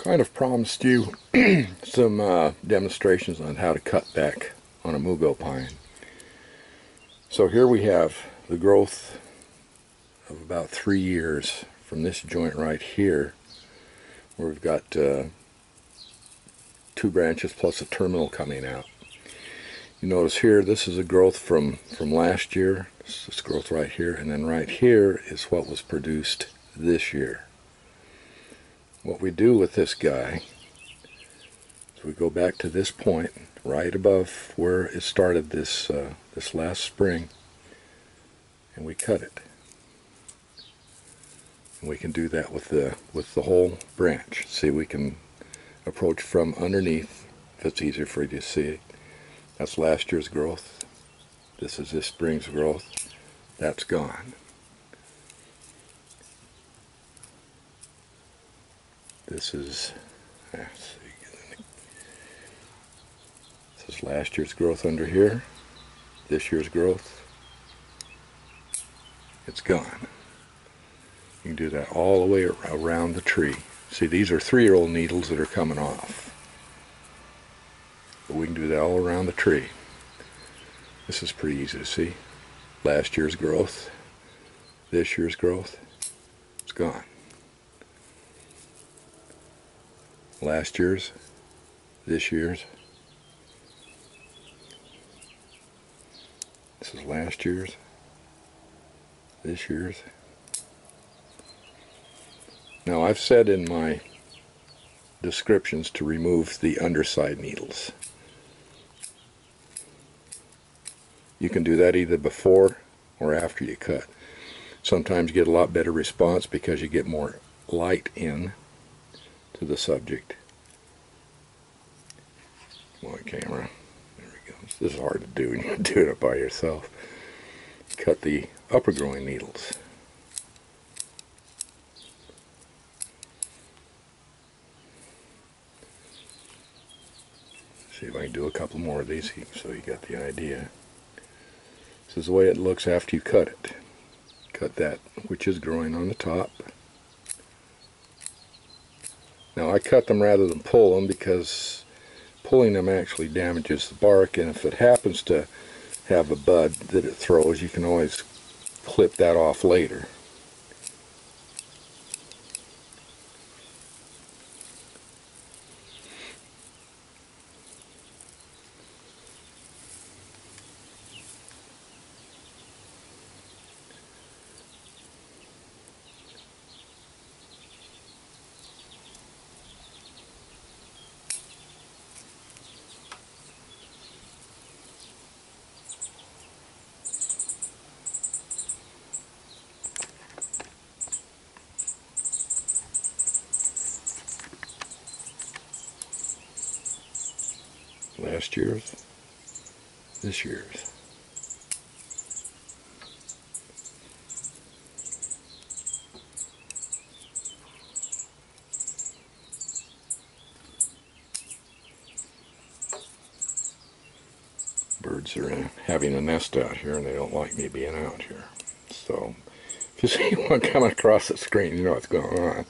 Kind of promised you some demonstrations on how to cut back on a mugo pine. So here we have the growth of about 3 years from this joint right here, where we've got 2 branches plus a terminal coming out. You notice here, this is a growth from last year. This growth right here, and then right here is what was produced this year. What we do with this guy is we go back to this point right above where it started this last spring, and we cut it. And we can do that with the whole branch. See, we can approach from underneath if it's easier for you to see it. That's last year's growth. This is this spring's growth. That's gone. This is last year's growth under here. This year's growth. It's gone. You can do that all the way around the tree. See, these are 3-year-old needles that are coming off. But we can do that all around the tree. This is pretty easy to see. Last year's growth. This year's growth. It's gone. Last year's, this year's. This is last year's, this year's. Now, I've said in my descriptions to remove the underside needles. You can do that either before or after you cut. Sometimes you get a lot better response because you get more light in to the subject. Come on, camera. There we go. This is hard to do when you're doing it by yourself. Cut the upper growing needles. See if I can do a couple more of these so you got the idea. This is the way it looks after you cut it. Cut that which is growing on the top. Now, I cut them rather than pull them because pulling them actually damages the bark, and if it happens to have a bud that it throws, you can always clip that off later. Last year's, this year's. Birds are having a nest out here, and they don't like me being out here. So, if you see one coming across the screen, you know what's going on.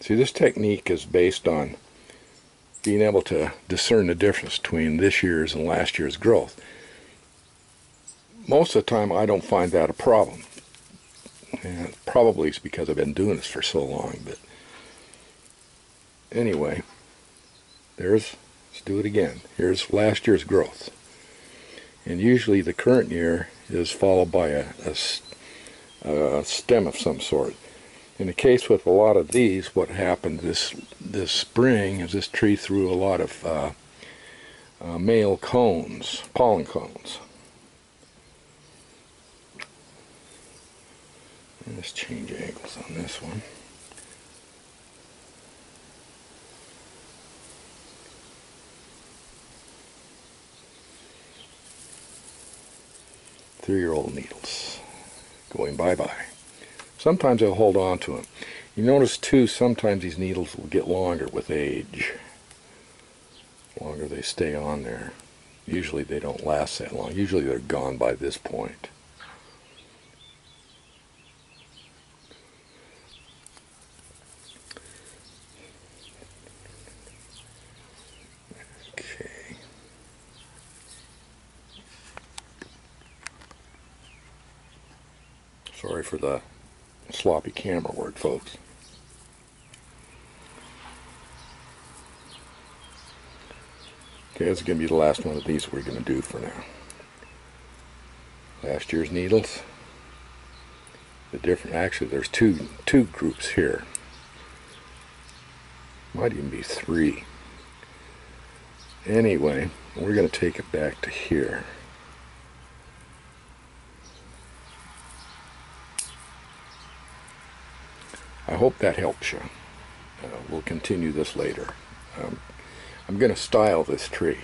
See, this technique is based on being able to discern the difference between this year's and last year's growth. Most of the time, I don't find that a problem. And probably it's because I've been doing this for so long, but anyway, let's do it again. Here's last year's growth. And usually the current year is followed by a stem of some sort. In the case with a lot of these, what happened this spring is this tree threw a lot of male cones, pollen cones. And let's change angles on this one. Three-year-old needles going bye-bye. Sometimes they'll hold on to them. You notice too, sometimes these needles will get longer with age. longer they stay on there. Usually they don't last that long. Usually they're gone by this point. Okay. Sorry for the sloppy camera work, folks. Okay, this is going to be the last one of these we're going to do for now. Last year's needles. Actually there's two groups here. Might even be three. Anyway, we're going to take it back to here. I hope that helps you. We'll continue this later. I'm going to style this tree.